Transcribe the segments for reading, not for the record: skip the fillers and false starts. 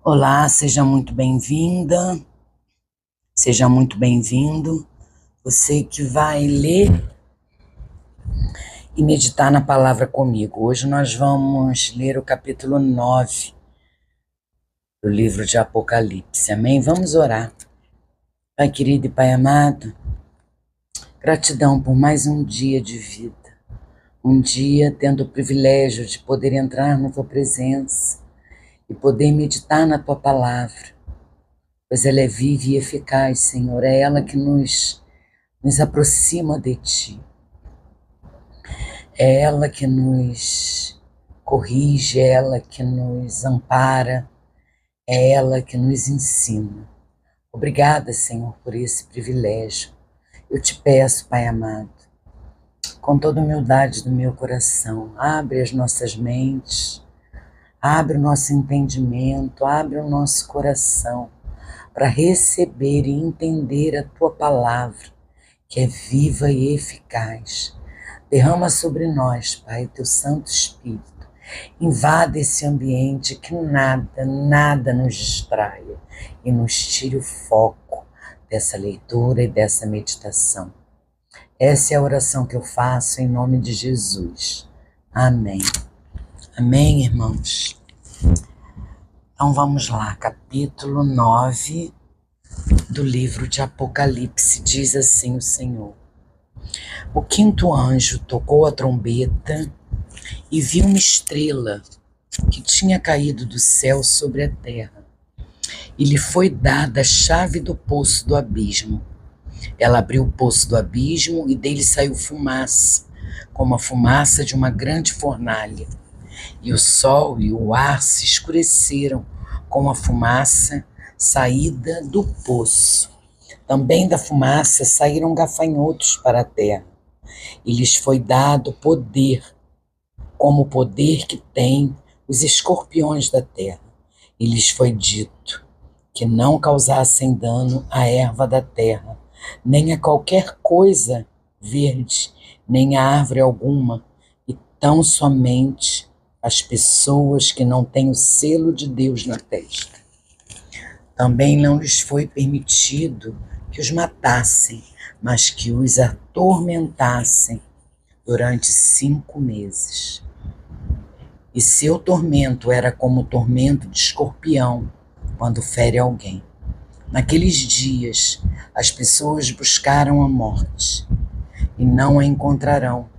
Olá, seja muito bem-vinda, seja muito bem-vindo. Você que vai ler e meditar na palavra comigo. Hoje nós vamos ler o capítulo 9 do livro de Apocalipse. Amém? Vamos orar. Pai querido e Pai amado, gratidão por mais um dia de vida. Um dia tendo o privilégio de poder entrar na Tua presença e poder meditar na Tua palavra. Pois ela é viva e eficaz, Senhor. É ela que nos aproxima de Ti. É ela que nos corrige, é ela que nos ampara, é ela que nos ensina. Obrigada, Senhor, por esse privilégio. Eu te peço, Pai amado, com toda a humildade do meu coração, abre as nossas mentes, abre o nosso entendimento, abre o nosso coração para receber e entender a Tua palavra, que é viva e eficaz. Derrama sobre nós, Pai, o Teu Santo Espírito. Invada esse ambiente, que nada nos distraia e nos tire o foco dessa leitura e dessa meditação. Essa é a oração que eu faço em nome de Jesus. Amém. Amém, irmãos? Então vamos lá, capítulo 9 do livro de Apocalipse. Diz assim o Senhor: o quinto anjo tocou a trombeta e viu uma estrela que tinha caído do céu sobre a terra. E lhe foi dada a chave do poço do abismo. Ela abriu o poço do abismo e dele saiu fumaça, como a fumaça de uma grande fornalha. E o sol e o ar se escureceram com a fumaça saída do poço. Também da fumaça saíram gafanhotos para a terra. E lhes foi dado poder, como o poder que têm os escorpiões da terra. E lhes foi dito que não causassem dano à erva da terra, nem a qualquer coisa verde, nem a árvore alguma, e tão somente as pessoas que não têm o selo de Deus na testa. Também não lhes foi permitido que os matassem, mas que os atormentassem durante 5 meses. E seu tormento era como o tormento de escorpião quando fere alguém. Naqueles dias, as pessoas buscaram a morte e não a encontrarão.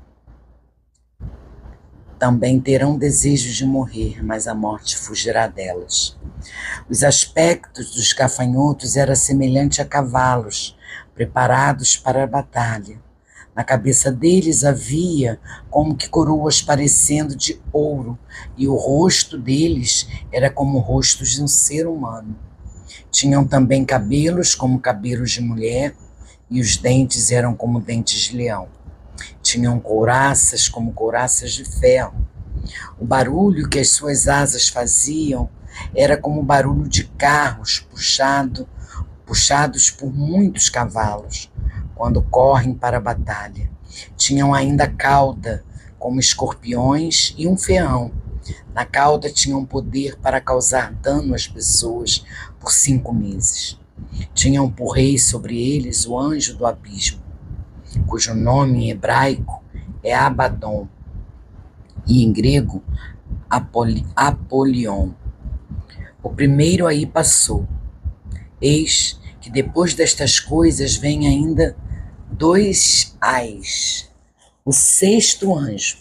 Também terão desejo de morrer, mas a morte fugirá delas. Os aspectos dos gafanhotos eram semelhantes a cavalos preparados para a batalha. Na cabeça deles havia como que coroas parecendo de ouro, e o rosto deles era como o rosto de um ser humano. Tinham também cabelos como cabelos de mulher, e os dentes eram como dentes de leão. Tinham couraças como couraças de ferro. O barulho que as suas asas faziam era como o barulho de carros puxados por muitos cavalos, quando correm para a batalha. Tinham ainda cauda, como escorpiões, e um ferrão. Na cauda tinham poder para causar dano às pessoas por 5 meses. Tinham por rei sobre eles o anjo do abismo, cujo nome em hebraico é Abaddon, e em grego Apolion. O primeiro aí passou. Eis que depois destas coisas vem ainda 2 ais. O sexto anjo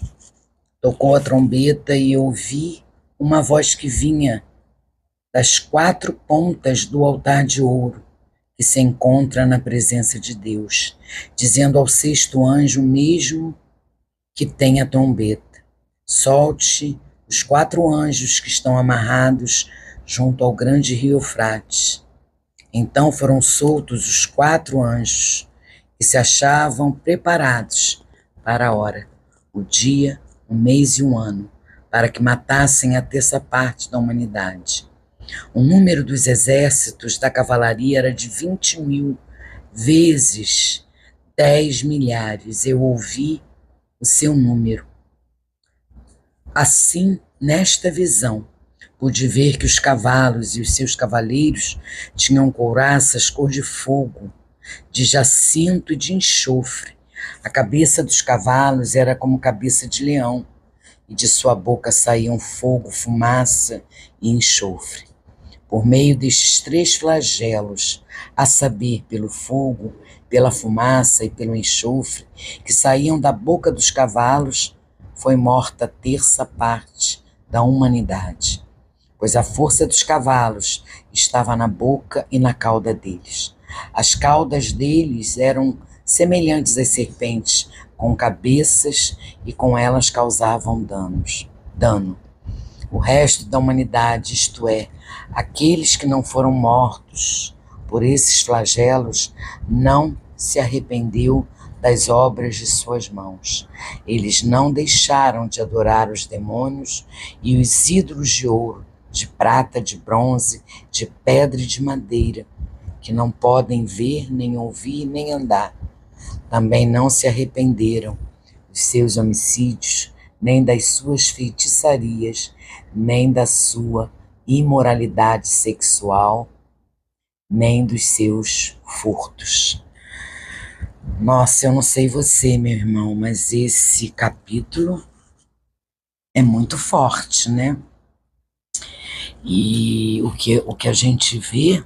tocou a trombeta e ouvi uma voz que vinha das 4 pontas do altar de ouro que se encontra na presença de Deus, dizendo ao sexto anjo, mesmo que tem a trombeta: solte os 4 anjos que estão amarrados junto ao grande rio Eufrates. Então foram soltos os 4 anjos que se achavam preparados para a hora, o dia, o mês e o ano, para que matassem a terça parte da humanidade. O número dos exércitos da cavalaria era de 20.000 vezes 10 milhares. Eu ouvi o seu número. Assim, nesta visão, pude ver que os cavalos e os seus cavaleiros tinham couraças cor de fogo, de jacinto e de enxofre. A cabeça dos cavalos era como cabeça de leão, e de sua boca saíam fogo, fumaça e enxofre. Por meio destes 3 flagelos, a saber, pelo fogo, pela fumaça e pelo enxofre, que saíam da boca dos cavalos, foi morta a 1/3 parte da humanidade, pois a força dos cavalos estava na boca e na cauda deles. As caudas deles eram semelhantes às serpentes, com cabeças, e com elas causavam dano. O resto da humanidade, isto é, aqueles que não foram mortos por esses flagelos, não se arrependeu das obras de suas mãos. Eles não deixaram de adorar os demônios e os ídolos de ouro, de prata, de bronze, de pedra e de madeira, que não podem ver, nem ouvir, nem andar. Também não se arrependeram dos seus homicídios, nem das suas feitiçarias, nem da sua imoralidade sexual, nem dos seus furtos. Nossa, eu não sei você, meu irmão, mas esse capítulo é muito forte, né? E o que a gente vê,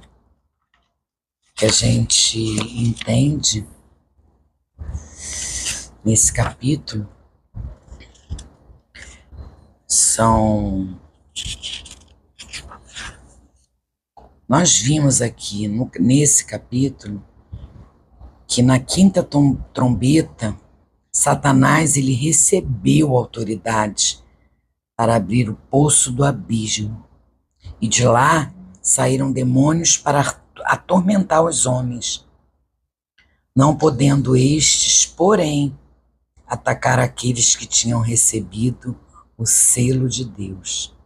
que a gente entende nesse capítulo, nós vimos aqui nesse capítulo que na 5ª trombeta, Satanás ele recebeu autoridade para abrir o poço do abismo, e de lá saíram demônios para atormentar os homens, não podendo estes, porém, atacar aqueles que tinham recebido o selo de Deus.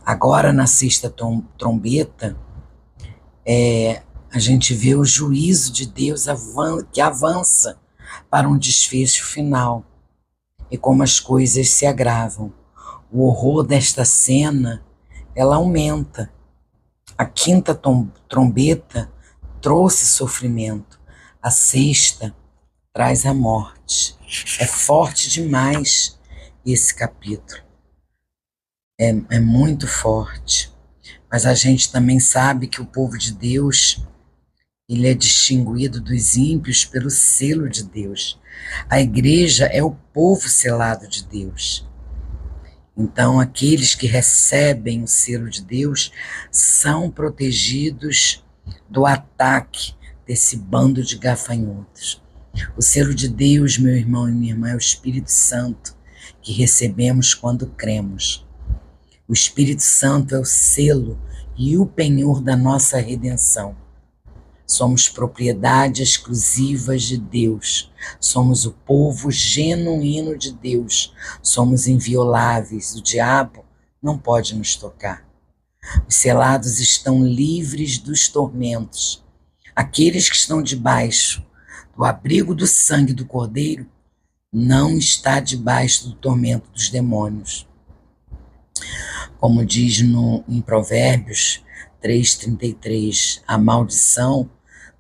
Agora, na 6ª trombeta, a gente vê o juízo de Deus que avança para um desfecho final, e como as coisas se agravam. O horror desta cena, ela aumenta. A 5ª trombeta trouxe sofrimento, a 6ª traz a morte. É forte demais esse capítulo, é muito forte, mas a gente também sabe que o povo de Deus, ele é distinguido dos ímpios pelo selo de Deus. A igreja é o povo selado de Deus. Então, aqueles que recebem o selo de Deus são protegidos do ataque desse bando de gafanhotos. O selo de Deus, meu irmão e minha irmã, é o Espírito Santo que recebemos quando cremos. O Espírito Santo é o selo e o penhor da nossa redenção. Somos propriedade exclusiva de Deus. Somos o povo genuíno de Deus. Somos invioláveis. O diabo não pode nos tocar. Os selados estão livres dos tormentos. Aqueles que estão debaixo do abrigo do sangue do Cordeiro não está debaixo do tormento dos demônios. Como diz em Provérbios 3:33, a maldição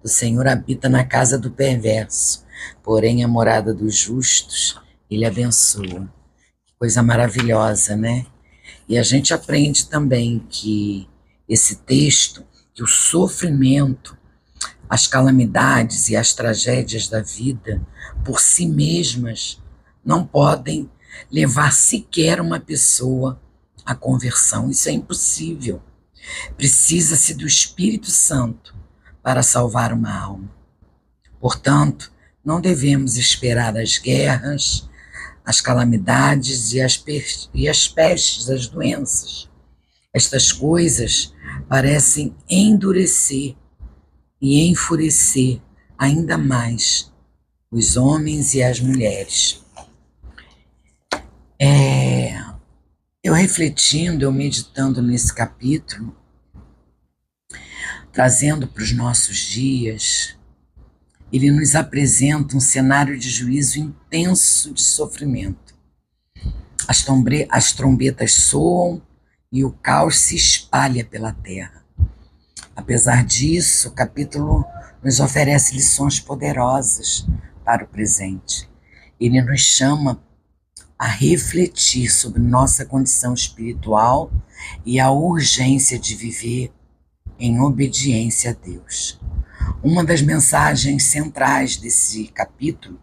do Senhor habita na casa do perverso, porém a morada dos justos ele abençoa. Que coisa maravilhosa, né? E a gente aprende também que esse texto, que o sofrimento, as calamidades e as tragédias da vida, por si mesmas, não podem levar sequer uma pessoa à conversão. Isso é impossível. Precisa-se do Espírito Santo para salvar uma alma. Portanto, não devemos esperar as guerras, as calamidades e as pestes, as doenças. Estas coisas parecem endurecer e enfurecer ainda mais os homens e as mulheres. Eu refletindo, eu meditando nesse capítulo, trazendo para os nossos dias, ele nos apresenta um cenário de juízo intenso de sofrimento. As trombetas soam e o caos se espalha pela terra. Apesar disso, o capítulo nos oferece lições poderosas para o presente. Ele nos chama a refletir sobre nossa condição espiritual e a urgência de viver em obediência a Deus. Uma das mensagens centrais desse capítulo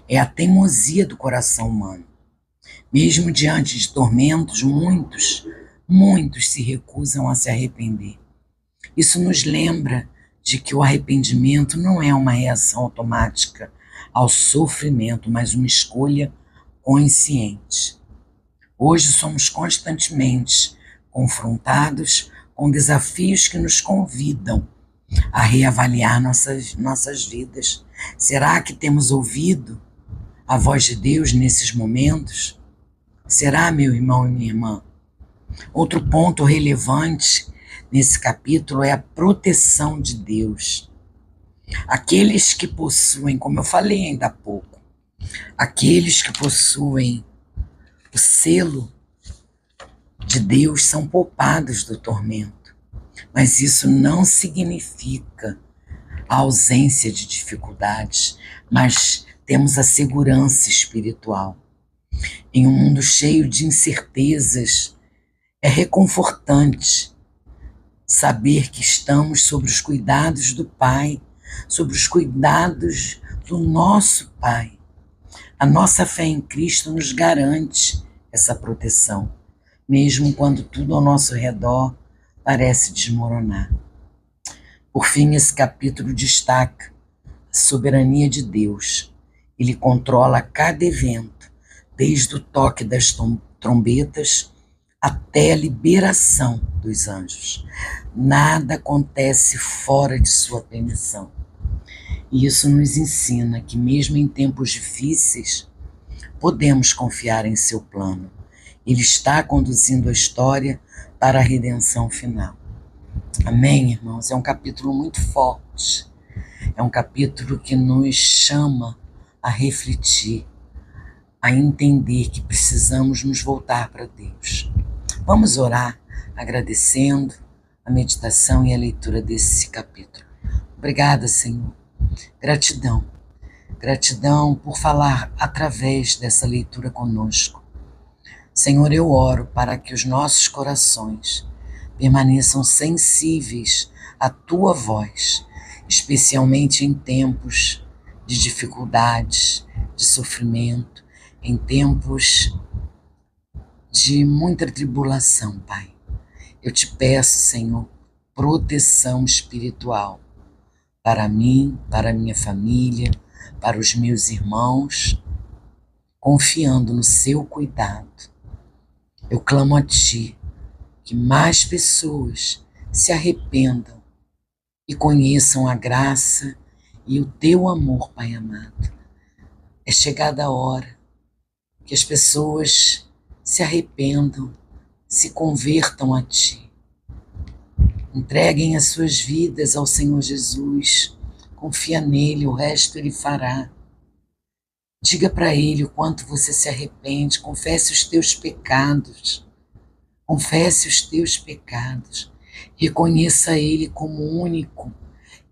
é a teimosia do coração humano. Mesmo diante de tormentos, muitos se recusam a se arrepender. Isso nos lembra de que o arrependimento não é uma reação automática ao sofrimento, mas uma escolha consciente. Hoje somos constantemente confrontados com desafios que nos convidam a reavaliar nossas vidas. Será que temos ouvido a voz de Deus nesses momentos? Será, meu irmão e minha irmã? Outro ponto relevante nesse capítulo é a proteção de Deus. Aqueles que possuem, como eu falei ainda há pouco, aqueles que possuem o selo de Deus são poupados do tormento. Mas isso não significa a ausência de dificuldades, mas temos a segurança espiritual. Em um mundo cheio de incertezas, é reconfortante saber que estamos sob os cuidados do Pai, sob os cuidados do nosso Pai. A nossa fé em Cristo nos garante essa proteção, mesmo quando tudo ao nosso redor parece desmoronar. Por fim, esse capítulo destaca a soberania de Deus. Ele controla cada evento, desde o toque das trombetas até a liberação dos anjos. Nada acontece fora de sua permissão. E isso nos ensina que mesmo em tempos difíceis, podemos confiar em seu plano. Ele está conduzindo a história para a redenção final. Amém, irmãos? É um capítulo muito forte. É um capítulo que nos chama a refletir, a entender que precisamos nos voltar para Deus. Vamos orar agradecendo a meditação e a leitura desse capítulo. Obrigada, Senhor. Gratidão. Gratidão por falar através dessa leitura conosco. Senhor, eu oro para que os nossos corações permaneçam sensíveis à Tua voz, especialmente em tempos de dificuldades, de sofrimento, em tempos de muita tribulação, Pai. Eu te peço, Senhor, proteção espiritual para mim, para a minha família, para os meus irmãos, confiando no seu cuidado. Eu clamo a Ti que mais pessoas se arrependam e conheçam a graça e o Teu amor, Pai amado. É chegada a hora que as pessoas se arrependam, se convertam a Ti. Entreguem as suas vidas ao Senhor Jesus. Confia nele, o resto Ele fará. Diga para Ele o quanto você se arrepende. Confesse os teus pecados. Confesse os teus pecados. Reconheça Ele como único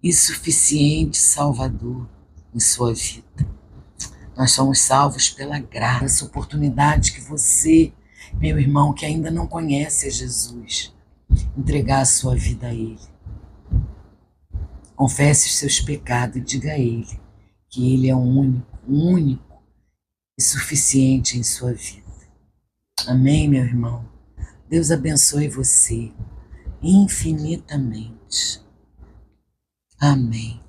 e suficiente Salvador em sua vida. Nós somos salvos pela graça, essa oportunidade que você, meu irmão, que ainda não conhece a Jesus, entregar a sua vida a Ele. Confesse os seus pecados e diga a Ele que Ele é o único e suficiente em sua vida. Amém, meu irmão? Deus abençoe você infinitamente. Amém.